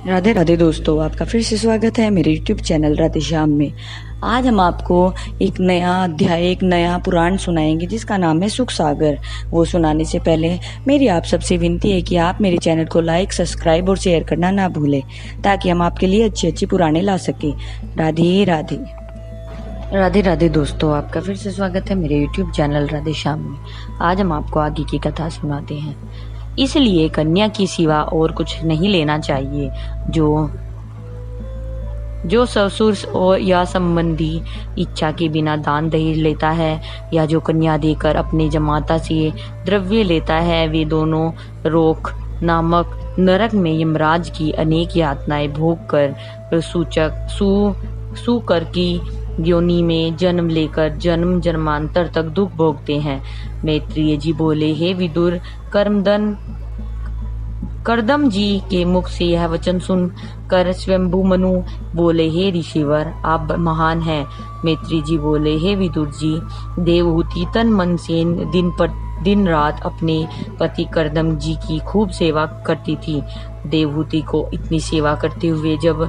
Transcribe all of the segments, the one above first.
राधे राधे दोस्तों, आपका फिर से स्वागत है मेरे YouTube चैनल राधे श्याम में। आज हम आपको एक नया अध्याय, एक नया पुराण सुनाएंगे जिसका नाम है सुख सागर। वो सुनाने से पहले मेरी आप सबसे विनती है कि आप मेरे चैनल को लाइक, सब्सक्राइब और शेयर करना ना भूलें, ताकि हम आपके लिए अच्छी अच्छी पुराने ला सकें। राधे राधे। राधे राधे दोस्तों, आपका फिर से स्वागत है मेरे YouTube चैनल राधे श्याम में। आज हम आपको आगे की कथा सुनाते हैं। इसलिए कन्या की सिवा और कुछ नहीं लेना चाहिए। जो ससुर और या संबंधी इच्छा के बिना दान दहेज लेता है, या जो कन्या देकर अपने जमाता से द्रव्य लेता है, वे दोनों रोक नामक नरक में यमराज की अनेक यातनाएं भोग कर सुकर की योनि में जन्म लेकर जन्म जन्मांतर तक दुख भोगते हैं। मैत्रेय जी बोले, हे विदुर, करदम जी के मुख से यह वचन सुन कर स्वयंभू मनु बोले, हे ऋषिवर, आप महान हैं। मैत्रेय जी बोले, हे विदुर जी, देवहूति तन मन से दिन रात अपने पति करदम जी की खूब सेवा करती थी। देवहूति को इतनी सेवा करते हुए जब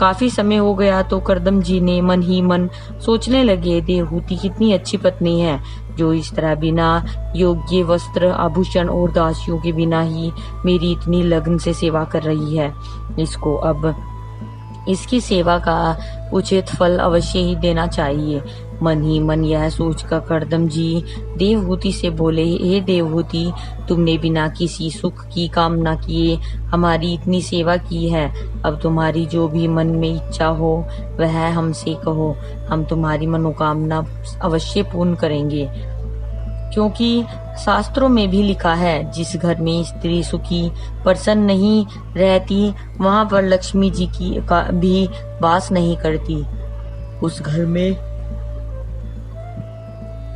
काफी समय हो गया तो करदम जी ने मन ही मन सोचने लगे, देवहूति कितनी अच्छी पत्नी है, जो इस तरह बिना योग्य वस्त्र, आभूषण और दासियों के बिना ही मेरी इतनी लगन से सेवा कर रही है। इसको अब इसकी सेवा का उचित फल अवश्य ही देना चाहिए। मन ही मन यह सोचकर करदम जी देवहूति से बोले, हे देवहूति, तुमने बिना किसी सुख की कामना किए हमारी इतनी सेवा की है। अब तुम्हारी जो भी मन में इच्छा हो वह हमसे कहो, हम तुम्हारी मनोकामना अवश्य पूर्ण करेंगे। क्योंकि शास्त्रों में भी लिखा है, जिस घर में स्त्री सुखी प्रसन्न नहीं रहती, वहां पर लक्ष्मी जी की भी वास नहीं करती। उस घर में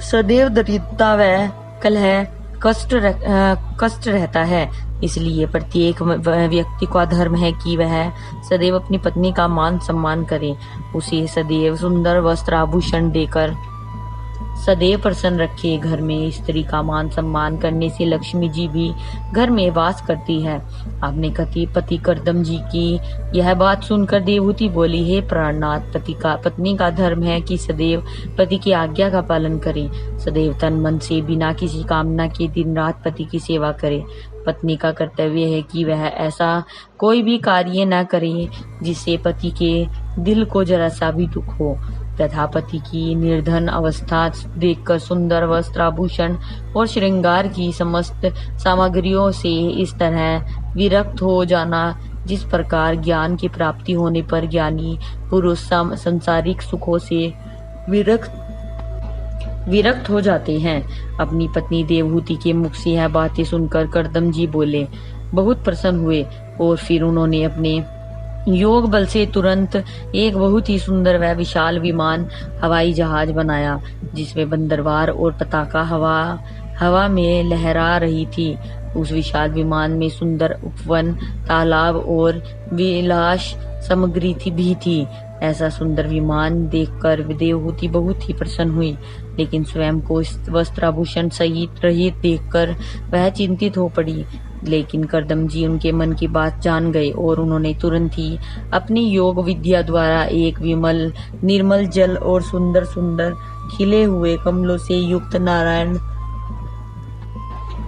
सदैव दरिद्रता व कलह कष्ट रहता है। इसलिए प्रत्येक व्यक्ति का धर्म है कि वह सदैव अपनी पत्नी का मान सम्मान करे, उसे सदैव सुंदर वस्त्र आभूषण देकर सदैव प्रसन्न रखे। घर में स्त्री का मान सम्मान करने से लक्ष्मी जी भी घर में वास करती है। अपने पति करदम जी की यह बात सुनकर देवहूति बोली, हे प्राणनाथ, पत्नी का धर्म है कि सदैव पति की आज्ञा का पालन करे, सदैव तन मन से बिना किसी कामना के दिन रात पति की सेवा करे। पत्नी का कर्तव्य है कि वह ऐसा कोई भी कार्य न करे जिससे पति के दिल को जरा सा भी दुख हो, तथा पति की निर्धन अवस्था देखकर सुंदर वस्त्र, आभूषण और श्रृंगार की समस्त सामग्रियों से इस तरह विरक्त हो जाना, जिस प्रकार ज्ञान की प्राप्ति होने पर ज्ञानी पुरुष संसारिक सुखों से विरक्त हो जाते हैं। अपनी पत्नी देवहूति के मुख से यह बातें सुनकर करदम जी बोले, बहुत प्रसन्न हुए, और फिर उन्होंने अपने योग बल से तुरंत एक बहुत ही सुंदर व विशाल विमान हवाई जहाज बनाया, जिसमें बंदरवार और पताका हवा में लहरा रही थी। उस विशाल विमान में सुंदर उपवन, तालाब और विलास सामग्री भी थी। ऐसा सुंदर विमान देखकर देवहूति बहुत ही प्रसन्न हुई, लेकिन स्वयं को वस्त्राभूषण सहित रहित देखकर वह चिंतित हो पड़ी। लेकिन करदम जी उनके मन की बात जान गए और उन्होंने तुरंत ही अपनी योग विद्या द्वारा एक निर्मल जल और सुंदर सुंदर खिले हुए कमलों से युक्त नारायण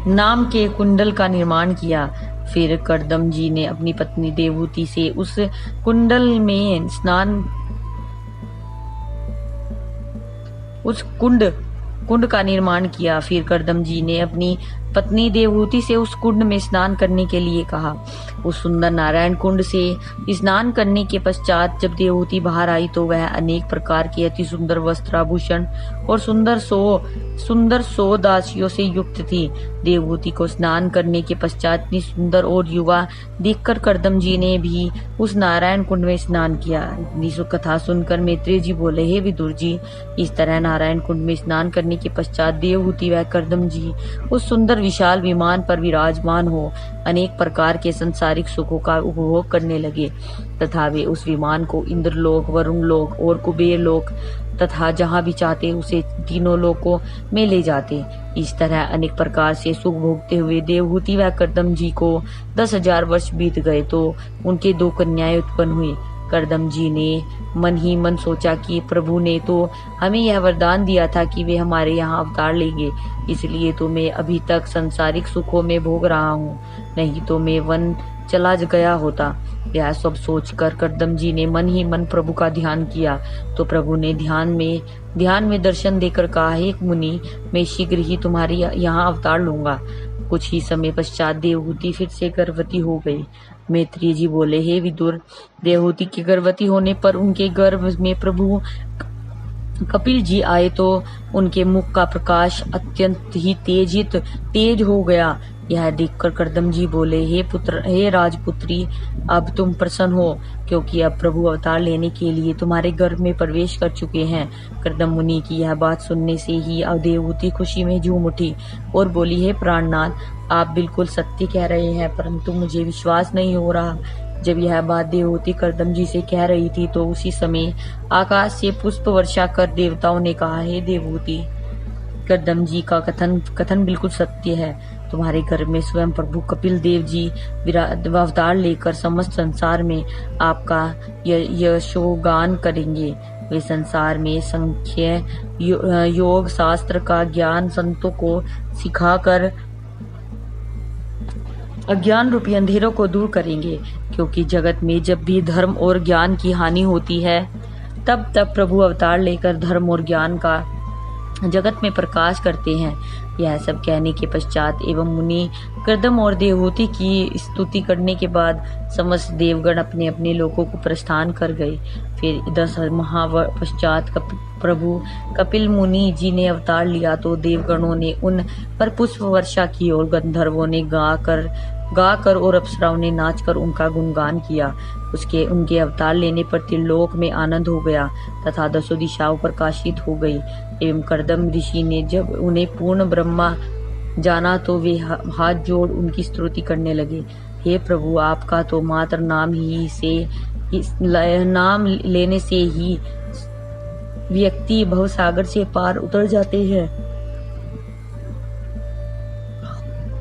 नाम के कुंडल का निर्माण किया। फिर करदम जी ने अपनी पत्नी देवहूति से उस कुंड का निर्माण किया। फिर करदम जी ने अपनी पत्नी देवहूति से उस कुंड में स्नान करने के लिए कहा। उस सुंदर नारायण कुंड से स्नान करने के पश्चात जब देवहूति बाहर आई तो वह अनेक प्रकार के अति सुंदर वस्त्राभूषण और सुंदर सौ दासियों से युक्त थी। देवहूति को स्नान करने के पश्चात इतनी सुंदर और युवा देखकर करदम जी ने भी उस नारायण कुंड में स्नान किया। इतनी कथा सुनकर मैत्रेय जी बोले, हे विदुर जी, इस तरह नारायण कुंड में स्नान करने के पश्चात देवहूति व करदम जी उस सुंदर विशाल विमान पर विराजमान हो अनेक प्रकार के संसारिक सुखों का उपभोग करने लगे तथा वे उस विमान को इंद्रलोक, वरुण लोक और कुबेर लोक तथा जहाँ भी चाहते उसे तीनों लोकों में ले जाते। इस तरह अनेक प्रकार से सुख भोगते हुए देवहूति व कर्दम जी को 10,000 वर्ष बीत गए तो उनके 2 कन्याएं उत्पन्न हुई। कर्दम जी ने मन ही मन सोचा कि प्रभु ने तो हमें यह वरदान दिया था कि वे हमारे यहाँ अवतार लेंगे, इसलिए तो मैं अभी तक संसारिक सुखों में भोग रहा हूँ, नहीं तो मैं वन चला गया होता। यह सब सोचकर कर्दम जी ने मन ही मन प्रभु का ध्यान किया तो प्रभु ने ध्यान में दर्शन देकर कहा, हे मुनि, मैं शीघ्र ही तुम्हारी यहाँ अवतार लूंगा। कुछ ही समय पश्चात देवहूति फिर से गर्भवती हो गई। मैत्रेय जी बोले, हे विदुर, देवहूति के गर्भवती होने पर उनके गर्भ में प्रभु कपिल जी आए तो उनके मुख का प्रकाश अत्यंत ही तेज हो गया। यह देखकर कर्दम जी बोले, हे राजपुत्री, अब तुम प्रसन्न हो, क्योंकि अब प्रभु अवतार लेने के लिए तुम्हारे गर्भ में प्रवेश कर चुके हैं। कर्दम मुनि की यह बात सुनने से ही देवहूति खुशी में झूम उठी और बोली, हे प्राणनाथ, आप बिल्कुल सत्य कह रहे हैं, परंतु मुझे विश्वास नहीं हो रहा। जब यह बात देवहूति कर्दम जी से कह रही थी तो उसी समय आकाश से पुष्प वर्षा कर देवताओं ने कहा, हे देवहूति, कर्दम जी का कथन बिल्कुल सत्य है। तुम्हारे गर्भ में स्वयं प्रभु कपिल देव जी अवतार लेकर समस्त संसार में आपका यशोगान करेंगे। वे संसार में संख्य योग शास्त्र का ज्ञान संतों को सिखाकर अज्ञान रूपी अंधेरों को दूर करेंगे, क्योंकि जगत में जब भी धर्म और ज्ञान की हानि होती है तब प्रभु अवतार लेकर धर्म और ज्ञान का जगत में प्रकाश करते हैं। यह सब कहने के पश्चात एवं मुनि कर्दम और देवहूति की स्तुति करने के बाद समस्त देवगण अपने अपने लोकों को प्रस्थान कर गए। फिर 10 माह पश्चात प्रभु कपिल मुनि जी ने अवतार लिया तो देवगणों ने उन पर पुष्प वर्षा की और गंधर्वों ने गाकर और अप्सराओं ने नाचकर उनका गुणगान किया। उनके अवतार लेने पर त्रिलोक में आनंद हो गया तथा 10 दिशाओं प्रकाशित हो गई। एवं कर्दम ऋषि ने जब उन्हें पूर्ण ब्रह्मा जाना तो वे हाथ जोड़ उनकी स्तुति करने लगे, हे प्रभु, आपका तो मात्र नाम लेने से ही व्यक्ति भवसागर से पार उतर जाते हैं।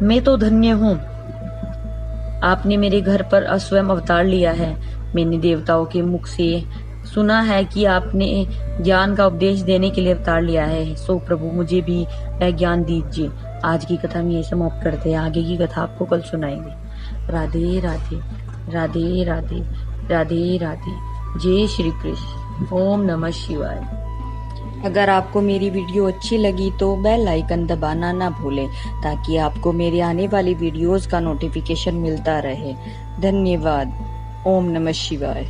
मैं तो धन्य हूँ, आपने मेरे घर पर स्वयं अवतार लिया है। मैंने देवताओं के मुख से सुना है कि आपने ज्ञान का उपदेश देने के लिए अवतार लिया है, सो प्रभु मुझे भी वह ज्ञान दीजिए। आज की कथा में ये समाप्त करते हैं, आगे की कथा आपको कल सुनाएंगे। राधे राधे, राधे राधे, राधे राधे। जय श्री कृष्ण। ओम नमः शिवाय। अगर आपको मेरी वीडियो अच्छी लगी तो बेल आइकन दबाना ना भूलें, ताकि आपको मेरे आने वाली वीडियोस का नोटिफिकेशन मिलता रहे। धन्यवाद। ओम नमः शिवाय।